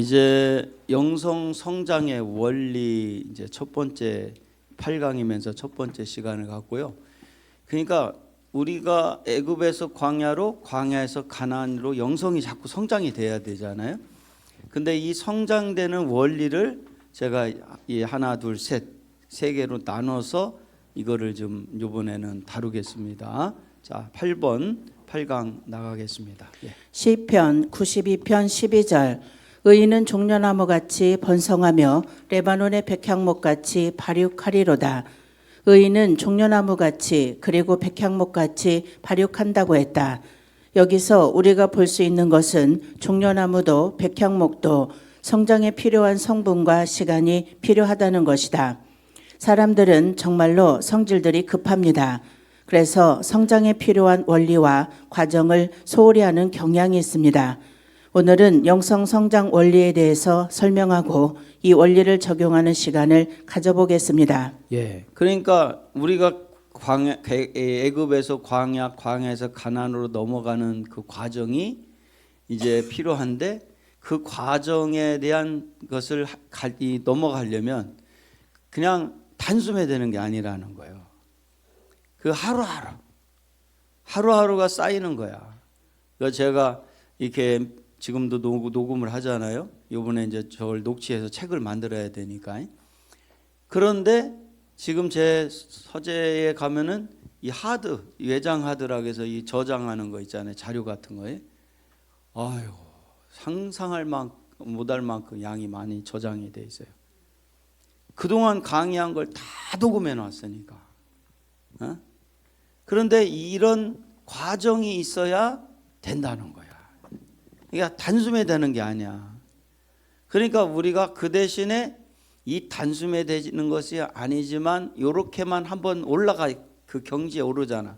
이제 영성 성장의 원리 이제 첫 번째 8강이면서 첫 번째 시간을 갖고요. 그러니까 우리가 애굽에서 광야로, 광야에서 가나안으로 영성이 자꾸 성장이 돼야 되잖아요. 근데 이 성장되는 원리를 제가 이 하나, 둘, 셋, 세 개로 나눠서 이거를 좀 이번에는 다루겠습니다. 자, 8번 8강 나가겠습니다. 예. 시편 92편 12절 의인은 종려나무같이 번성하며 레바논의 백향목같이 발육하리로다. 의인은 종려나무같이 그리고 백향목같이 발육한다고 했다. 여기서 우리가 볼 수 있는 것은 종려나무도 백향목도 성장에 필요한 성분과 시간이 필요하다는 것이다. 사람들은 정말로 성질들이 급합니다. 그래서 성장에 필요한 원리와 과정을 소홀히 하는 경향이 있습니다. 오늘은 영성 성장 원리에 대해서 설명하고 이 원리를 적용하는 시간을 가져보겠습니다. 예. 그러니까 우리가 애굽에서 광야에서 가나안으로 넘어가는 그 과정이 이제 필요한데 그 과정에 대한 것을 넘어가려면 그냥 단숨에 되는 게 아니라는 거예요. 그 하루하루가 쌓이는 거야. 그래서 제가 이렇게 지금도 녹음을 하잖아요. 이번에 이제 저걸 녹취해서 책을 만들어야 되니까. 그런데 지금 제 서재에 가면은 이 외장 하드라고 해서 이 저장하는 거 있잖아요. 자료 같은 거에. 아유, 상상할 만큼 못할 만큼 양이 많이 저장이 돼 있어요. 그동안 강의한 걸 다 녹음해 놨으니까. 그런데 이런 과정이 있어야 된다는 거야. 그러니까 단숨에 되는 게 아니야. 그러니까 우리가 그 대신에 이 단숨에 되는 것이 아니지만 이렇게만 한번 올라가 그 경지에 오르잖아.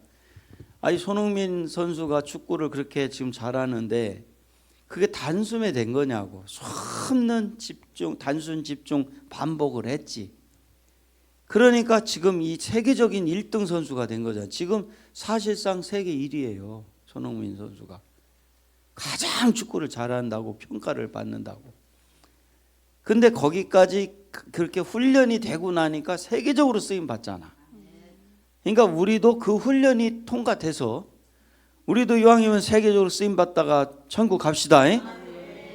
아니 손흥민 선수가 축구를 그렇게 지금 잘하는데 그게 단숨에 된 거냐고. 수없는 집중, 단순 집중 반복을 했지. 그러니까 지금 이 세계적인 1등 선수가 된 거잖아. 지금 사실상 세계 1위예요. 손흥민 선수가. 가장 축구를 잘한다고 평가를 받는다고. 근데 거기까지 그렇게 훈련이 되고 나니까 세계적으로 쓰임 받잖아. 그러니까 우리도 그 훈련이 통과돼서 우리도 이왕이면 세계적으로 쓰임 받다가 천국 갑시다.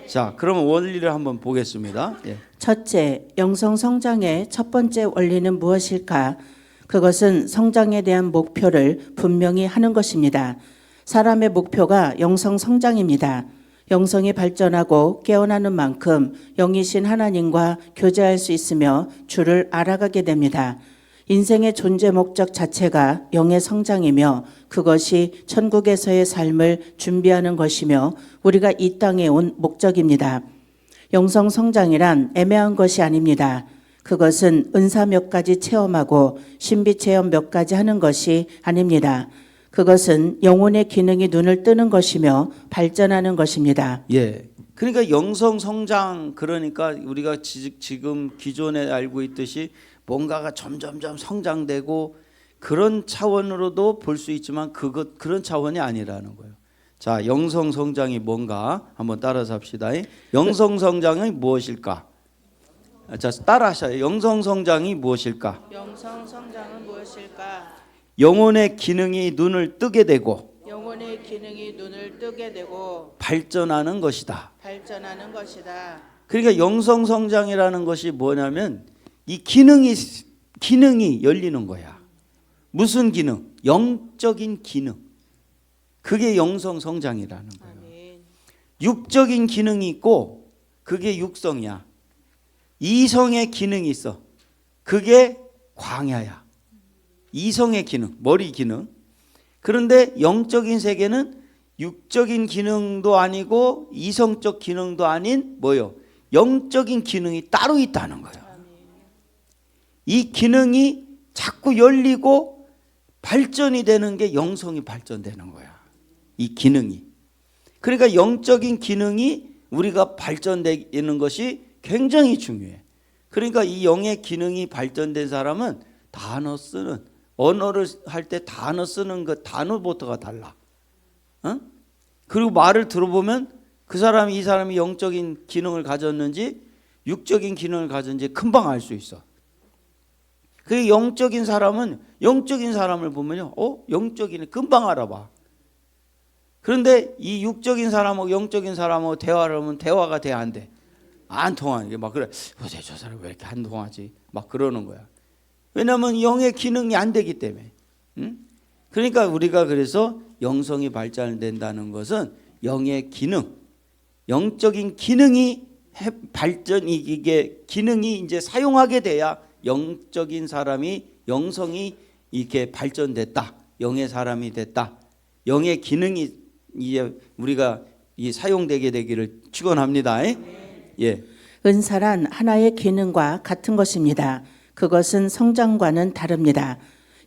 자, 그러면 원리를 한번 보겠습니다. 예. 첫째, 영성 성장의 첫 번째 원리는 무엇일까? 그것은 성장에 대한 목표를 분명히 하는 것입니다. 사람의 목표가 영성 성장입니다. 영성이 발전하고 깨어나는 만큼 영이신 하나님과 교제할 수 있으며 주를 알아가게 됩니다. 인생의 존재 목적 자체가 영의 성장이며 그것이 천국에서의 삶을 준비하는 것이며 우리가 이 땅에 온 목적입니다. 영성 성장이란 애매한 것이 아닙니다. 그것은 은사 몇 가지 체험하고 신비 체험 몇 가지 하는 것이 아닙니다. 그것은 영혼의 기능이 눈을 뜨는 것이며 발전하는 것입니다. 예. 그러니까 영성 성장, 그러니까 우리가 지금 기존에 알고 있듯이 뭔가가 점점점 성장되고 그런 차원으로도 볼 수 있지만 그런 차원이 아니라는 거예요. 자, 영성 성장이 뭔가 한번 따라서 합시다. 영성 성장이 무엇일까? 자, 따라하셔요. 영성 성장이 무엇일까? 영성 성장은 무엇일까? 영혼의 기능이 눈을 뜨게 되고 영혼의 기능이 눈을 뜨게 되고 발전하는 것이다. 발전하는 것이다. 그러니까 영성 성장이라는 것이 뭐냐면 이 기능이 열리는 거야. 무슨 기능? 영적인 기능. 그게 영성 성장이라는 거예요. 아멘. 육적인 기능이 있고 그게 육성이야. 이성의 기능이 있어. 그게 광야야. 이성의 기능, 머리 기능. 그런데 영적인 세계는 육적인 기능도 아니고 이성적 기능도 아닌 뭐요? 영적인 기능이 따로 있다는 거예요. 이 기능이 자꾸 열리고 발전이 되는 게 영성이 발전되는 거야. 이 기능이. 그러니까 영적인 기능이 우리가 발전되는 것이 굉장히 중요해. 그러니까 이 영의 기능이 발전된 사람은 단어 쓰는, 언어를 할 때 단어 쓰는 그 단어부터가 달라. 그리고 말을 들어보면 그 사람이 이 사람이 영적인 기능을 가졌는지 육적인 기능을 가졌는지 금방 알 수 있어. 그 영적인 사람은 영적인 사람을 보면요, 영적인 금방 알아봐. 그런데 이 육적인 사람하고 영적인 사람하고 대화를 하면 대화가 돼 안 돼? 안 통하는 막 그래. 보세요, 저 사람 왜 이렇게 안 통하지? 막 그러는 거야. 왜냐하면 영의 기능이 안 되기 때문에. 응? 그러니까 우리가 그래서 영성이 발전된다는 것은 영의 기능, 영적인 기능이 발전이 이게 기능이 이제 사용하게 돼야 영적인 사람이 영성이 이렇게 발전됐다. 영의 사람이 됐다. 영의 기능이 이제 우리가 이 사용되게 되기를 축원합니다. 예. 은사란 하나의 기능과 같은 것입니다. 그것은 성장과는 다릅니다.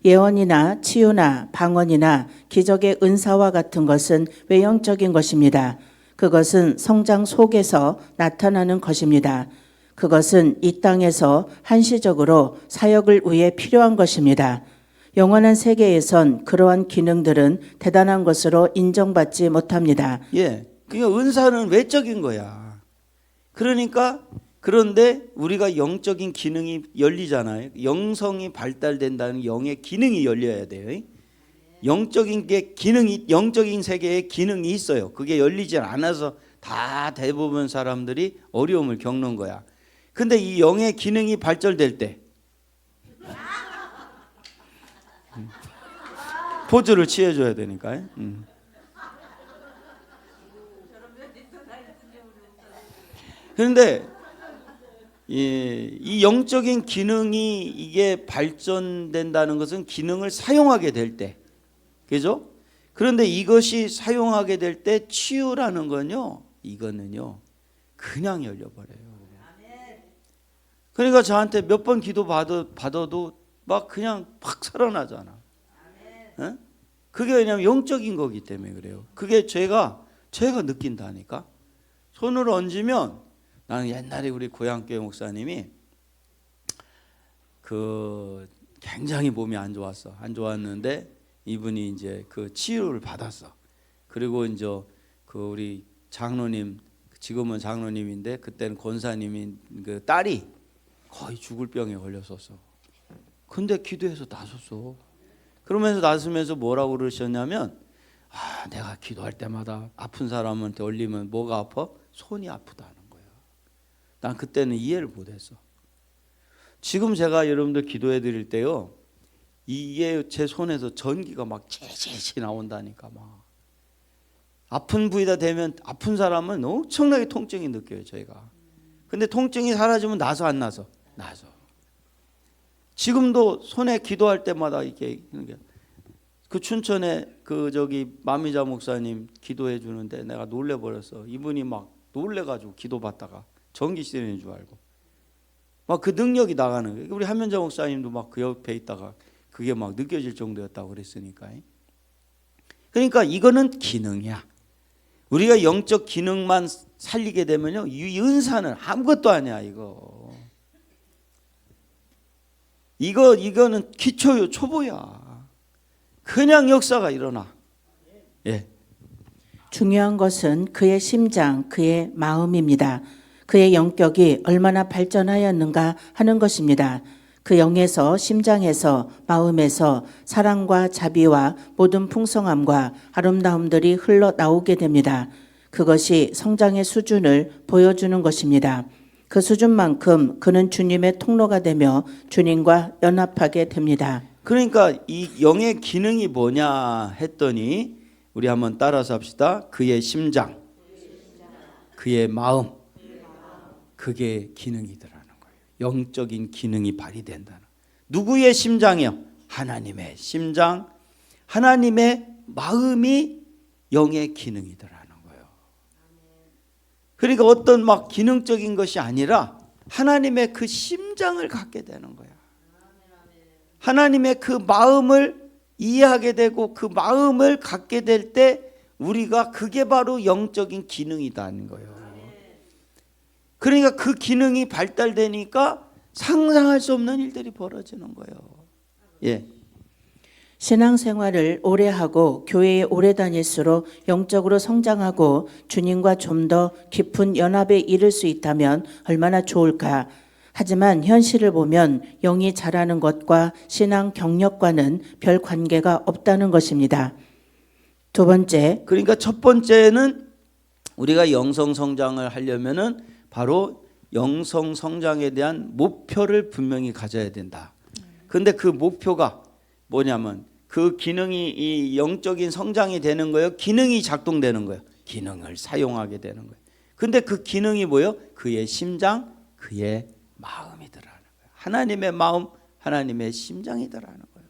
예언이나 치유나 방언이나 기적의 은사와 같은 것은 외형적인 것입니다. 그것은 성장 속에서 나타나는 것입니다. 그것은 이 땅에서 한시적으로 사역을 위해 필요한 것입니다. 영원한 세계에선 그러한 기능들은 대단한 것으로 인정받지 못합니다. 예. 그러니까 은사는 외적인 거야. 그러니까 그런데 우리가 영적인 기능이 열리잖아요. 영성이 발달된다는 영의 기능이 열려야 돼요. 영적인 게 기능이 영적인 세계에 기능이 있어요. 그게 열리지 않아서 다 대부분 사람들이 어려움을 겪는 거야. 근데 이 영의 기능이 발달될 때 포즈를 취해줘야 되니까요. 그런데 이 영적인 기능이 이게 발전된다는 것은 기능을 사용하게 될 때, 그죠? 그런데 이것이 사용하게 될 때 치유라는 건요, 이거는요, 그냥 열려버려요. 그러니까 저한테 몇 번 기도 받아도 막 그냥 팍 살아나잖아. 에? 그게 왜냐면 영적인 거기 때문에 그래요. 그게 제가 느낀다니까. 손을 얹으면 나는 옛날에 우리 고향교회 목사님이 그 굉장히 몸이 안 좋았는데 이분이 이제 그 치유를 받았어. 그리고 이제 그 우리 장로님, 지금은 장로님인데 그때는 권사님인 그 딸이 거의 죽을 병에 걸렸었어. 근데 기도해서 나섰어. 그러면서 나서면서 뭐라고 그러셨냐면, 내가 기도할 때마다 아픈 사람한테 올리면 뭐가 아파? 손이 아프다는 거야. 난 그때는 이해를 못했어. 지금 제가 여러분들 기도해 드릴 때요, 이게 제 손에서 전기가 막 찌릿찌릿 나온다니까. 막 아픈 부위다 대면 아픈 사람은 엄청나게 통증이 느껴요, 저희가. 근데 통증이 사라지면 나서 안 나서? 나서. 지금도 손에 기도할 때마다 이게 그 춘천에 그 저기 마미자 목사님 기도해 주는데 내가 놀래 버렸어. 이분이 막 놀래 가지고 기도받다가 전기 시리는 줄 알고 막 그 능력이 나가는 거예요. 우리 한면자 목사님도 막 그 옆에 있다가 그게 막 느껴질 정도였다고 그랬으니까. 그러니까 이거는 기능이야. 우리가 영적 기능만 살리게 되면요, 이 은사는 아무것도 아니야. 이거는 기초요, 초보야. 그냥 역사가 일어나. 예. 중요한 것은 그의 심장, 그의 마음입니다. 그의 영격이 얼마나 발전하였는가 하는 것입니다. 그 영에서, 심장에서, 마음에서 사랑과 자비와 모든 풍성함과 아름다움들이 흘러나오게 됩니다. 그것이 성장의 수준을 보여주는 것입니다. 그 수준만큼 그는 주님의 통로가 되며 주님과 연합하게 됩니다. 그러니까 이 영의 기능이 뭐냐 했더니 우리 한번 따라서 합시다. 그의 심장, 그의 마음, 그게 기능이더라는 거예요. 영적인 기능이 발휘된다는. 누구의 심장이요? 하나님의 심장, 하나님의 마음이 영의 기능이더라는 거예요. 그러니까 어떤 막 기능적인 것이 아니라 하나님의 그 심장을 갖게 되는 거야. 하나님의 그 마음을 이해하게 되고 그 마음을 갖게 될 때 우리가 그게 바로 영적인 기능이다는 거예요. 그러니까 그 기능이 발달되니까 상상할 수 없는 일들이 벌어지는 거예요. 예. 신앙생활을 오래 하고 교회에 오래 다닐수록 영적으로 성장하고 주님과 좀 더 깊은 연합에 이를 수 있다면 얼마나 좋을까. 하지만 현실을 보면 영이 자라는 것과 신앙 경력과는 별 관계가 없다는 것입니다. 두 번째, 그러니까 첫 번째는 우리가 영성 성장을 하려면은 바로 영성 성장에 대한 목표를 분명히 가져야 된다. 근데 그 목표가 뭐냐면 그 기능이 이 영적인 성장이 되는 거예요. 기능이 작동되는 거예요. 기능을 사용하게 되는 거예요. 근데 그 기능이 뭐예요? 그의 심장, 그의 마음이더라는 거예요. 하나님의 마음, 하나님의 심장이더라는 거예요.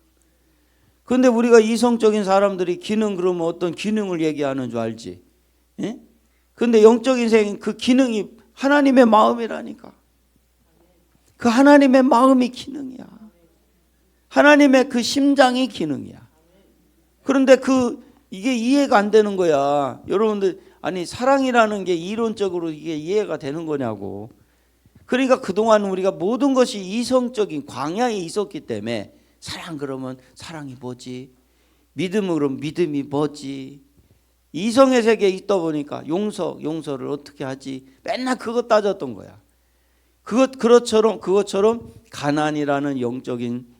근데 우리가 이성적인 사람들이 기능 그러면 어떤 기능을 얘기하는 줄 알지? 예? 근데 영적인 세계는 그 기능이 하나님의 마음이라니까. 그 하나님의 마음이 기능이야. 하나님의 그 심장이 기능이야. 그런데 이게 이해가 안 되는 거야. 여러분들 아니 사랑이라는 게 이론적으로 이게 이해가 되는 거냐고. 그러니까 그동안 우리가 모든 것이 이성적인 광야에 있었기 때문에 사랑 그러면 사랑이 뭐지? 믿음 그러면 믿음이 뭐지? 이성의 세계에 있다 보니까 용서를 어떻게 하지? 맨날 그거 따졌던 거야. 그것처럼 가난이라는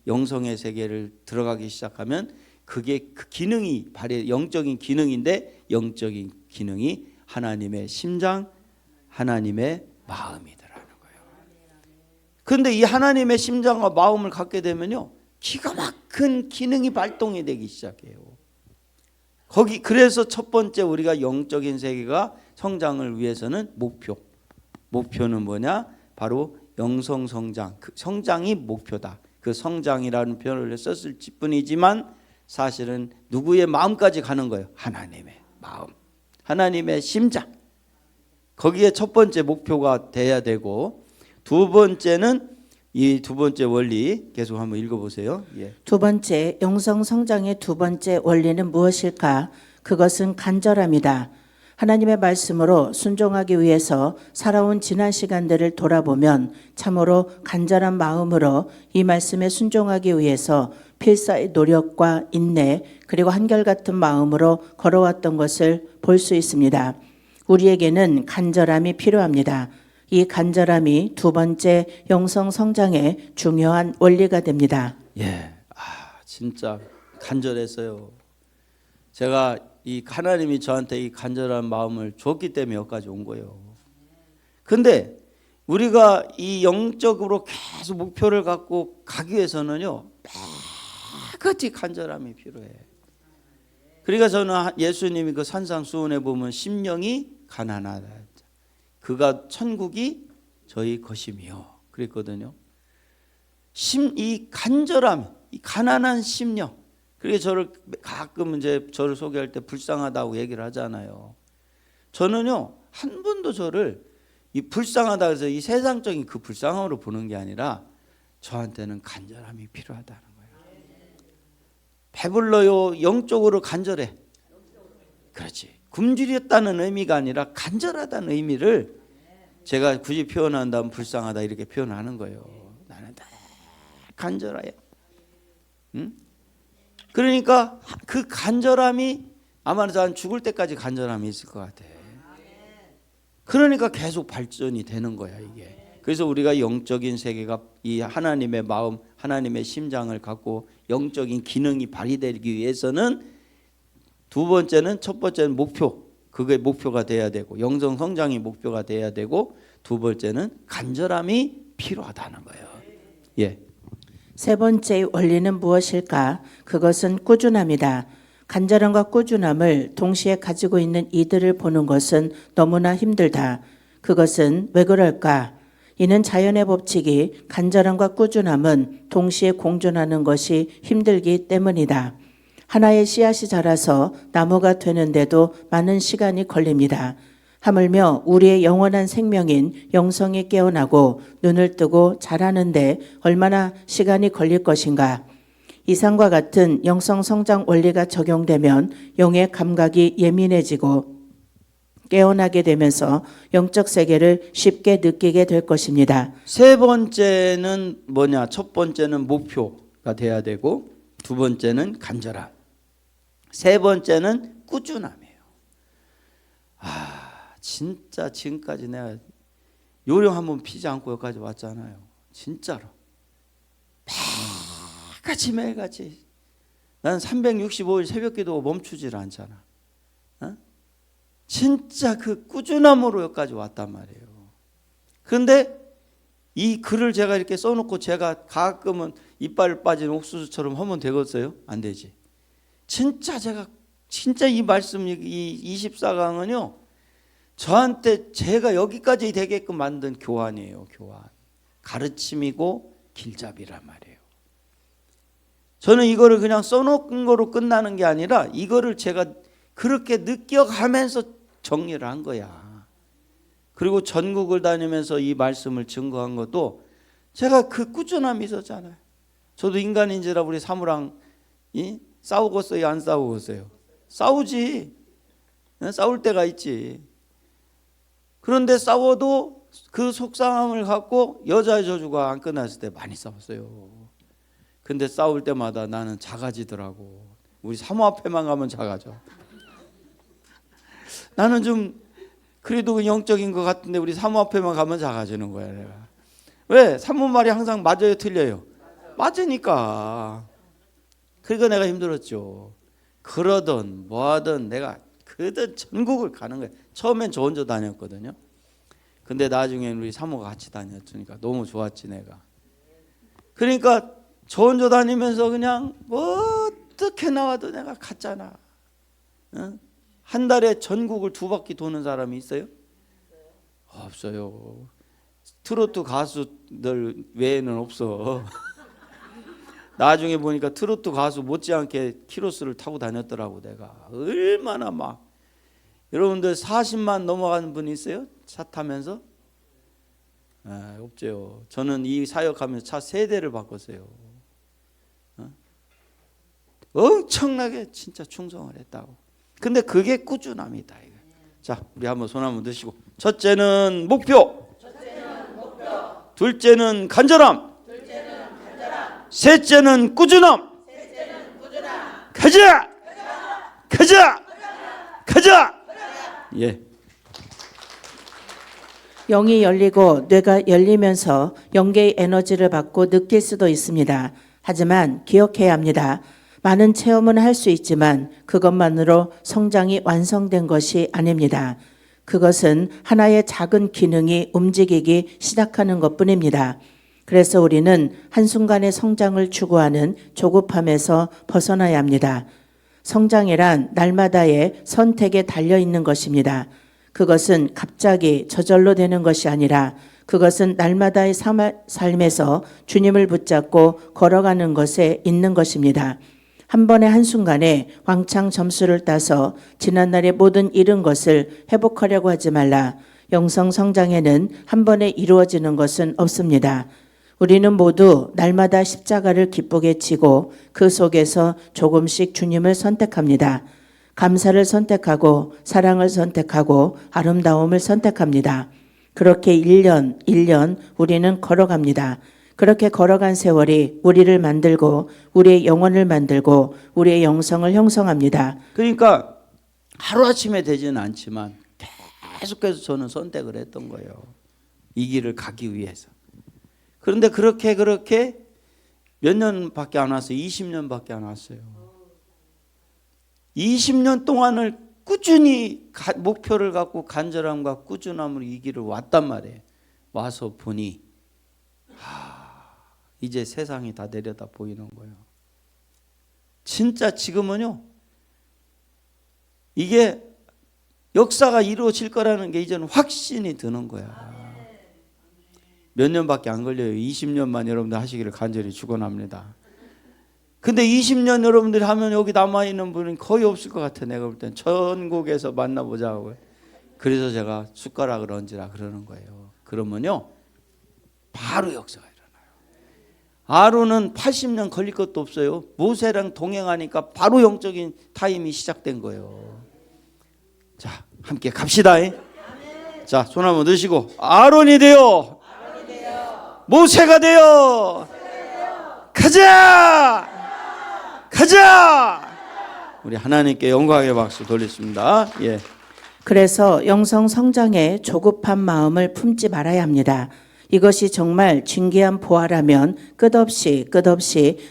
영성의 세계를 들어가기 시작하면 그게 그 기능이 영적인 기능인데 영적인 기능이 하나님의 심장, 하나님의 마음이더라는 거예요. 그런데 이 하나님의 심장과 마음을 갖게 되면요, 기가 막힌 기능이 발동이 되기 시작해요. 그래서 첫 번째 우리가 영적인 세계가 성장을 위해서는 목표는 뭐냐? 바로 영성 성장, 그 성장이 목표다. 그 성장이라는 표현을 썼을 뿐이지만 사실은 누구의 마음까지 가는 거예요? 하나님의 마음, 하나님의 심장. 거기에 첫 번째 목표가 돼야 되고, 두 번째는 이 두 번째 원리 계속 한번 읽어보세요. 예. 두 번째, 영성 성장의 두 번째 원리는 무엇일까? 그것은 간절함이다. 하나님의 말씀으로 순종하기 위해서 살아온 지난 시간들을 돌아보면 참으로 간절한 마음으로 이 말씀에 순종하기 위해서 필사의 노력과 인내 그리고 한결같은 마음으로 걸어왔던 것을 볼 수 있습니다. 우리에게는 간절함이 필요합니다. 이 간절함이 두 번째 영성 성장의 중요한 원리가 됩니다. 예, 진짜 간절했어요. 제가 이 하나님이 저한테 이 간절한 마음을 줬기 때문에 여기까지 온 거예요. 근데 우리가 이 영적으로 계속 목표를 갖고 가기 위해서는요, 매같이 간절함이 필요해. 그러니까 저는 예수님이 그 산상수훈에 보면 심령이 가난하다. 그가 천국이 저희 것이며 그랬거든요. 이 간절함, 이 가난한 심령. 그게 저를 가끔 저를 소개할 때 불쌍하다고 얘기를 하잖아요. 저는요, 한 번도 저를 이 불쌍하다 그래서 이 세상적인 그 불쌍함으로 보는 게 아니라 저한테는 간절함이 필요하다는 거예요. 배불러요, 영적으로 간절해. 그렇지. 굶주렸다는 의미가 아니라 간절하다는 의미를 제가 굳이 표현한다면 불쌍하다 이렇게 표현하는 거예요. 나는 다 간절해. 응? 그러니까 그 간절함이 아마 난 죽을 때까지 간절함이 있을 것 같아. 그러니까 계속 발전이 되는 거야 이게. 그래서 우리가 영적인 세계가 이 하나님의 마음, 하나님의 심장을 갖고 영적인 기능이 발휘되기 위해서는 두 번째는 첫 번째는 그게 목표가 돼야 되고 영성 성장이 목표가 돼야 되고 두 번째는 간절함이 필요하다는 거예요. 예. 세 번째 원리는 무엇일까? 그것은 꾸준함이다. 간절함과 꾸준함을 동시에 가지고 있는 이들을 보는 것은 너무나 힘들다. 그것은 왜 그럴까? 이는 자연의 법칙이 간절함과 꾸준함은 동시에 공존하는 것이 힘들기 때문이다. 하나의 씨앗이 자라서 나무가 되는데도 많은 시간이 걸립니다. 하물며 우리의 영원한 생명인 영성이 깨어나고 눈을 뜨고 자라는데 얼마나 시간이 걸릴 것인가. 이상과 같은 영성 성장 원리가 적용되면 영의 감각이 예민해지고 깨어나게 되면서 영적 세계를 쉽게 느끼게 될 것입니다. 세 번째는 뭐냐? 첫 번째는 목표가 돼야 되고 두 번째는 간절함. 세 번째는 꾸준함이에요. 진짜 지금까지 내가 요령 한번 피지 않고 여기까지 왔잖아요. 진짜로. 매일같이. 나는 365일 새벽기도 멈추질 않잖아. 진짜 그 꾸준함으로 여기까지 왔단 말이에요. 그런데 이 글을 제가 이렇게 써놓고 제가 가끔은 이빨 빠진 옥수수처럼 하면 되겠어요? 안 되지. 진짜 이 말씀, 이 24강은요, 저한테 제가 여기까지 되게끔 만든 교환이에요. 교환. 가르침이고 길잡이란 말이에요. 저는 이거를 그냥 써놓은 거로 끝나는 게 아니라 이거를 제가 그렇게 느껴가면서 정리를 한 거야. 그리고 전국을 다니면서 이 말씀을 증거한 것도 제가 그 꾸준함이 있었잖아요. 저도 인간인지라 우리 사무랑 싸우겠어요? 안 싸우겠어요? 싸우지. 싸울 때가 있지. 그런데 싸워도 그 속상함을 갖고 여자의 저주가 안 끝났을 때 많이 싸웠어요. 근데 싸울 때마다 나는 작아지더라고. 우리 사모 앞에만 가면 작아져. 나는 좀 그래도 영적인 것 같은데 우리 사모 앞에만 가면 작아지는 거야. 내가. 왜? 사모 말이 항상 맞아요, 틀려요? 맞으니까. 그러니까 내가 힘들었죠. 그러든 뭐하든 내가 그든 전국을 가는 거야. 처음엔 저 혼자 다녔거든요. 근데 나중엔 우리 사모가 같이 다녔으니까 너무 좋았지 내가. 그러니까 저 혼자 다니면서 그냥 뭐 어떻게 나와도 내가 갔잖아. 응? 한 달에 전국을 2바퀴 도는 사람이 있어요? 없어요. 트로트 가수들 외에는 없어. 나중에 보니까 트로트 가수 못지않게 키로수를 타고 다녔더라고. 내가 얼마나 막. 여러분들 40만 넘어가는 분이 있어요? 차 타면서? 없죠. 저는 이 사역하면서 차 3대를 바꿨어요. 엄청나게 진짜 충성을 했다고. 근데 그게 꾸준함이다. 자, 우리 한번 손 한번 드시고. 첫째는 목표. 둘째는 간절함. 셋째는 꾸준함. 가자. 예. 영이 열리고 뇌가 열리면서 영계의 에너지를 받고 느낄 수도 있습니다. 하지만 기억해야 합니다. 많은 체험은 할 수 있지만 그것만으로 성장이 완성된 것이 아닙니다. 그것은 하나의 작은 기능이 움직이기 시작하는 것뿐입니다. 그래서 우리는 한순간의 성장을 추구하는 조급함에서 벗어나야 합니다. 성장이란 날마다의 선택에 달려있는 것입니다. 그것은 갑자기 저절로 되는 것이 아니라 그것은 날마다의 삶에서 주님을 붙잡고 걸어가는 것에 있는 것입니다. 한 번의 한순간에 왕창 점수를 따서 지난날의 모든 잃은 것을 회복하려고 하지 말라. 영성 성장에는 한 번에 이루어지는 것은 없습니다. 우리는 모두 날마다 십자가를 기쁘게 지고 그 속에서 조금씩 주님을 선택합니다. 감사를 선택하고 사랑을 선택하고 아름다움을 선택합니다. 그렇게 1년 우리는 걸어갑니다. 그렇게 걸어간 세월이 우리를 만들고 우리의 영혼을 만들고 우리의 영성을 형성합니다. 그러니까 하루아침에 되지는 않지만 계속해서 저는 선택을 했던 거예요. 이 길을 가기 위해서. 그런데 그렇게 몇 년밖에 안 왔어요. 20년밖에 안 왔어요. 20년 동안을 꾸준히 목표를 갖고 간절함과 꾸준함으로 이 길을 왔단 말이에요. 와서 보니 이제 세상이 다 내려다 보이는 거예요. 진짜 지금은요, 이게 역사가 이루어질 거라는 게 이제는 확신이 드는 거야. 몇 년밖에 안 걸려요. 20년만 여러분들 하시기를 간절히 축원합니다. 근데 20년 여러분들이 하면 여기 남아있는 분은 거의 없을 것 같아. 내가 볼 땐 전국에서 만나보자고. 그래서 제가 숟가락을 얹으라 그러는 거예요. 그러면요 바로 역사가 일어나요. 아론은 80년 걸릴 것도 없어요. 모세랑 동행하니까 바로 영적인 타임이 시작된 거예요. 자, 함께 갑시다. 자, 손 한번 드시고 아론이 되어 모세가 되어 가자. 가자! 우리 하나님께 영광의 박수 돌리십니다. 예. 그래서 영성 성장에 조급한 마음을 품지 말아야 합니다. 이것이 정말 진귀한 보화라면 끝없이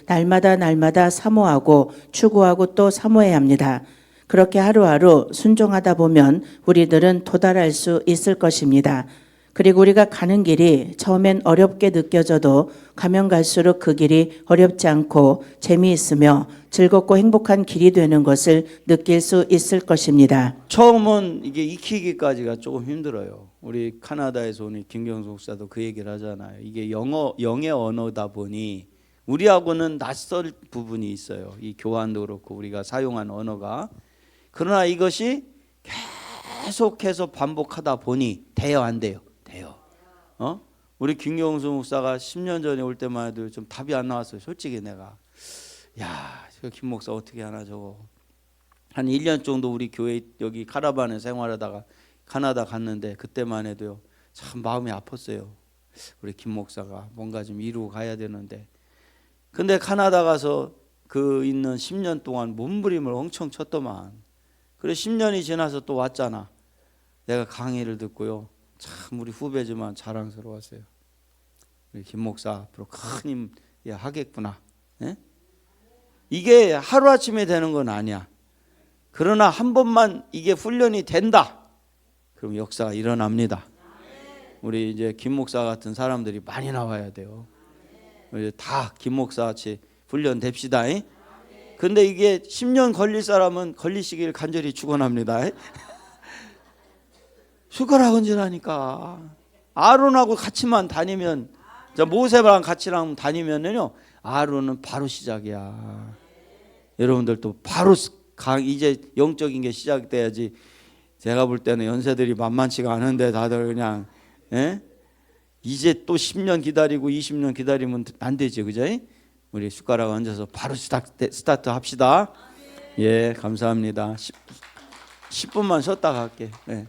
날마다 사모하고 추구하고 또 사모해야 합니다. 그렇게 하루하루 순종하다 보면 우리들은 도달할 수 있을 것입니다. 그리고 우리가 가는 길이 처음엔 어렵게 느껴져도 가면 갈수록 그 길이 어렵지 않고 재미있으며 즐겁고 행복한 길이 되는 것을 느낄 수 있을 것입니다. 처음은 이게 익히기까지가 조금 힘들어요. 우리 카나다에서 온 김경수 목사도 그 얘기를 하잖아요. 이게 영의 언어다 보니 우리하고는 낯설 부분이 있어요. 이 교환도 그렇고 우리가 사용한 언어가. 그러나 이것이 계속해서 반복하다 보니 돼요, 안 돼요? 돼요. 우리 김경수 목사가 10년 전에 올 때만 해도 좀 답이 안 나왔어요. 솔직히 내가. 야, 저 김 목사 어떻게 하나 저거. 한 1년 정도 우리 교회 여기 카라반에 생활하다가 카나다 갔는데 그때만 해도요. 참 마음이 아팠어요. 우리 김 목사가 뭔가 좀 이루고 가야 되는데. 근데 카나다 가서 그 있는 10년 동안 몸부림을 엄청 쳤더만. 그래 10년이 지나서 또 왔잖아. 내가 강의를 듣고요. 참 우리 후배지만 자랑스러웠어요. 우리 김 목사 앞으로 큰 힘 하겠구나. 예? 이게 하루아침에 되는 건 아니야. 그러나 한 번만 이게 훈련이 된다. 그럼 역사가 일어납니다. 우리 이제 김 목사 같은 사람들이 많이 나와야 돼요. 다 김 목사 같이 훈련 됩시다. 근데 이게 10년 걸릴 사람은 걸리시길 간절히 축원합니다. 숟가락 얹으라니까. 아론하고 같이만 다니면, 모세랑 같이랑 다니면요, 아론은 바로 시작이야. 여러분들도 바로 이제 영적인 게 시작돼야지. 제가 볼 때는 연세들이 만만치가 않은데 다들 그냥 이제 또 10년 기다리고 20년 기다리면 안 되지, 그죠? 우리 숟가락 얹어서 바로 스타트 합시다. 예, 감사합니다. 10분만 쉬었다 갈게. 예.